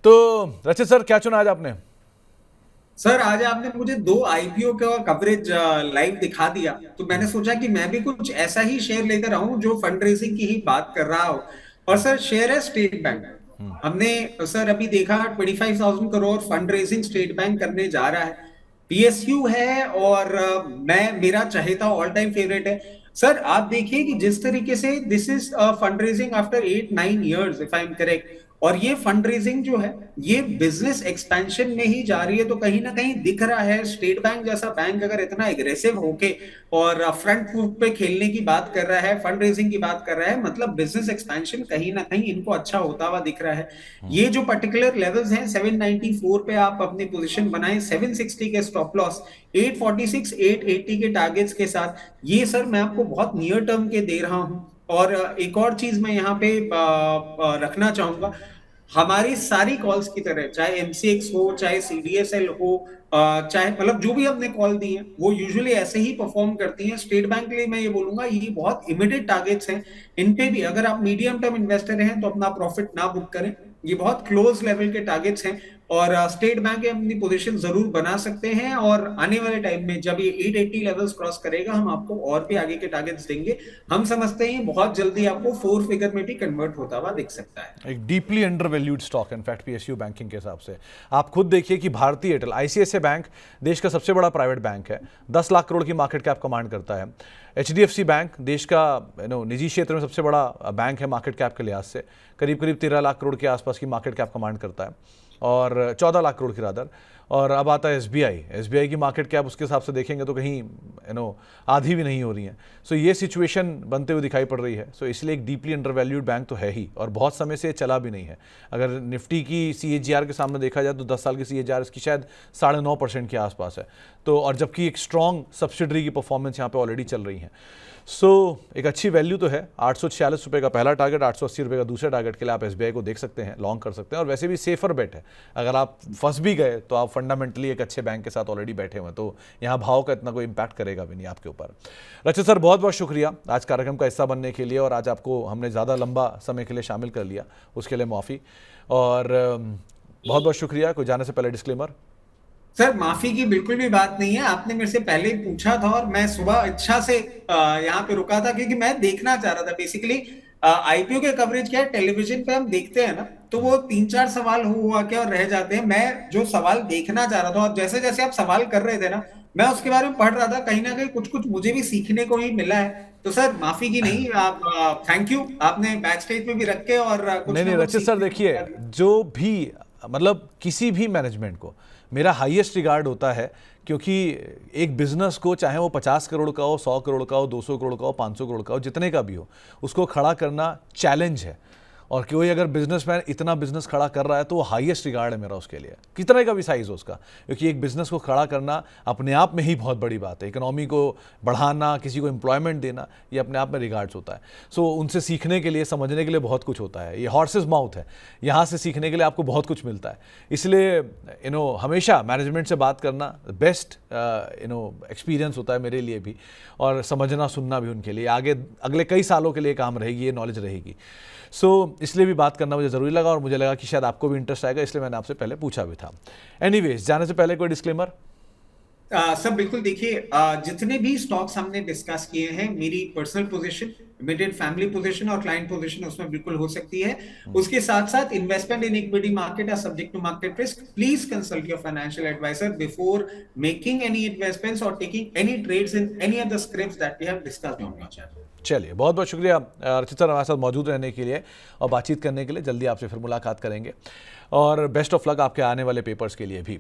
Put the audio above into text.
तो रचित सर, क्या चुना आज आपने? सर आज आपने मुझे दो आईपीओ का कवरेज लाइव दिखा दिया, तो मैंने सोचा कि मैं भी कुछ ऐसा ही शेयर लेकर आऊं जो फंड रेजिंग की ही बात कर रहा हो। और सर शेयर है स्टेट बैंक। हमने सर अभी देखा 25,000 crore fund raising state bank करने जा रहा है। पीएसयू है और मैं मेरा चहेता ऑल टाइम फेवरेट है। सर आप देखिए कि जिस तरीके से this is fund raising after 8-9 years if I am correct. और ये फंड रेजिंग जो है ये बिजनेस एक्सपेंशन में ही जा रही है, तो कहीं ना कहीं दिख रहा है स्टेट बैंक जैसा बैंक अगर इतना एग्रेसिव होके और फ्रंट फुट पे खेलने की बात कर रहा है, फंड रेजिंग की बात कर रहा है, मतलब बिजनेस एक्सपेंशन कहीं ना कहीं इनको अच्छा होता हुआ दिख रहा है। ये जो पर्टिकुलर लेवल्स हैं 794 पे आप अपनी पोजीशन बनाएं, 760 के स्टॉप लॉस, 846 880 के टारगेट्स के साथ, ये सर मैं आपको बहुत नियर टर्म के दे रहा हूं। और एक और चीज मैं यहाँ पे रखना चाहूंगा। हमारी सारी कॉल्स की तरह, चाहे एमसीएक्स हो चाहे सीडीएसएल हो, चाहे मतलब जो भी हमने कॉल दी है वो यूजुअली ऐसे ही परफॉर्म करती हैं। स्टेट बैंक के लिए मैं ये बोलूंगा ये बहुत इमीडिएट टारगेट्स हैं। इन पे भी अगर आप मीडियम टर्म इन्वेस्टर हैं तो अपना प्रॉफिट ना बुक करें। ये बहुत क्लोज लेवल के टारगेट्स हैं। और स्टेट बैंक अपनी पोजीशन जरूर बना सकते हैं, और आने वाले टाइम में जब ये 880 लेवल्स क्रॉस करेगा हम आपको और भी आगे के टारगेट्स देंगे। हम समझते हैं बहुत जल्दी आपको 4 फिगर में भी कन्वर्ट होता हुआ दिख सकता है। एक deeply under valued stock in fact PSU banking के हिसाब से। आप खुद देखिए कि भारतीय एयरटेल, आईसीआईसीआई बैंक देश का सबसे बड़ा प्राइवेट बैंक है, 10 लाख करोड़ की मार्केट कैप कमांड करता है। एचडीएफसी बैंक देश का निजी क्षेत्र में सबसे बड़ा बैंक है मार्केट कैप के लिहाज से, करीब करीब 13 लाख करोड़ के आसपास की मार्केट कैप कमांड करता है, और 14 लाख करोड़ की रादर। और अब आता है एसबीआई की मार्केट कैप उसके हिसाब से देखेंगे तो कहीं आधी भी नहीं हो रही है। सो ये सिचुएशन बनते हुए दिखाई पड़ रही है। सो इसलिए एक डीपली अंडर वैल्यूड बैंक तो है ही, और बहुत समय से चला भी नहीं है। अगर निफ्टी की सीएजीआर के सामने देखा जाए तो 10 साल की सीएजीआर इसकी शायद 9.5% के आसपास है। तो और जबकि एक स्ट्रॉन्ग सब्सिडरी की परफॉर्मेंस यहाँ पे ऑलरेडी चल रही है। सो एक अच्छी वैल्यू तो है। 846 रुपये का पहला टारगेट, 880 रुपये का दूसरे टारगेट के लिए आप एसबीआई को देख सकते हैं, लॉन्ग कर सकते हैं। और वैसे भी सेफर बेट है। अगर आप फंस भी गए तो आप फंडामेंटली एक अच्छे बैंक के साथ ऑलरेडी बैठे हुए हैं, तो यहाँ भाव का इतना कोई इंपैक्ट करेगा भी नहीं आपके ऊपर। रचित सर, बहुत बहुत शुक्रिया आज कार्यक्रम का हिस्सा बनने के लिए, और आज आपको हमने ज़्यादा लंबा समय के लिए शामिल कर लिया, उसके लिए माफ़ी। और बहुत बहुत शुक्रिया। कोई जाने से पहले डिस्क्लेमर? सर माफी की बिल्कुल भी बात नहीं है, आपने मेरे से पहले ही पूछा था और मैं सुबह इच्छा से यहाँ पे रुका था क्योंकि मैं देखना चाह रहा था बेसिकली। आईपीओ के कवरेज क्या है, टेलीविजन पे हम देखते हैं ना, तो वो 3-4 सवाल हुआ क्या और रह जाते हैं। मैं जो सवाल देखना चाह रहा था और जैसे जैसे आप सवाल कर रहे थे ना, मैं उसके बारे में पढ़ रहा था, कहीं ना कहीं कुछ कुछ मुझे भी सीखने को ही मिला है। तो सर माफी की नहीं, आप थैंक यू, आपने बैक स्टेज पे भी रख के और नहीं कुछ ना नहीं कुछ रचित सर, सीखने को देखिए, मौका दिया। जो भी मतलब किसी भी मैनेजमेंट को मेरा हाईएस्ट रिगार्ड होता है, क्योंकि एक बिजनेस को, चाहे वो 50 करोड़ का हो, 100 करोड़ का हो, 200 करोड़ का हो, 500 करोड़ का हो, जितने का भी हो, उसको खड़ा करना चैलेंज है। और कोई अगर बिजनेसमैन इतना बिजनेस खड़ा कर रहा है तो वो हाईएस्ट रिगार्ड है मेरा उसके लिए, कितने का भी साइज हो उसका। क्योंकि एक बिजनेस को खड़ा करना अपने आप में ही बहुत बड़ी बात है। इकोनॉमी को बढ़ाना, किसी को एम्प्लॉयमेंट देना, ये अपने आप में रिगार्ड्स होता है। सो उनसे सीखने के लिए, समझने के लिए बहुत कुछ होता है। ये हॉर्सेस माउथ है, यहाँ से सीखने के लिए आपको बहुत कुछ मिलता है। इसलिए हमेशा मैनेजमेंट से बात करना बेस्ट एक्सपीरियंस होता है मेरे लिए भी, और समझना सुनना भी उनके लिए आगे अगले कई सालों के लिए काम रहेगी, ये नॉलेज रहेगी। सो इसलिए भी बात करना मुझे ज़रूरी लगा, और मुझे लगा कि शायद आपको भी इंटरेस्ट आएगा, इसलिए मैंने आपसे पहले पूछा भी था। एनीवेज, जाने से पहले कोई डिस्क्लेमर? सब बिल्कुल देखिए, जितने भी स्टॉक्स हमने डिस्कस किए हैं, मेरी personal position, immediate family position और क्लाइंट पोजीशन उसमें बिल्कुल हो सकती है। उसके साथ साथ investment in equity market are subject to market risk. Please consult your financial advisor before making any investments और taking any trades in any of the scripts that we have discussed on your channel. चलिए, बहुत बहुत शुक्रिया रचित sir हमारे साथ मौजूद रहने के लिए और बातचीत करने के लिए। जल्दी आपसे फिर मुलाकात करेंगे, और बेस्ट ऑफ लक आपके आने वाले पेपर्स के लिए भी।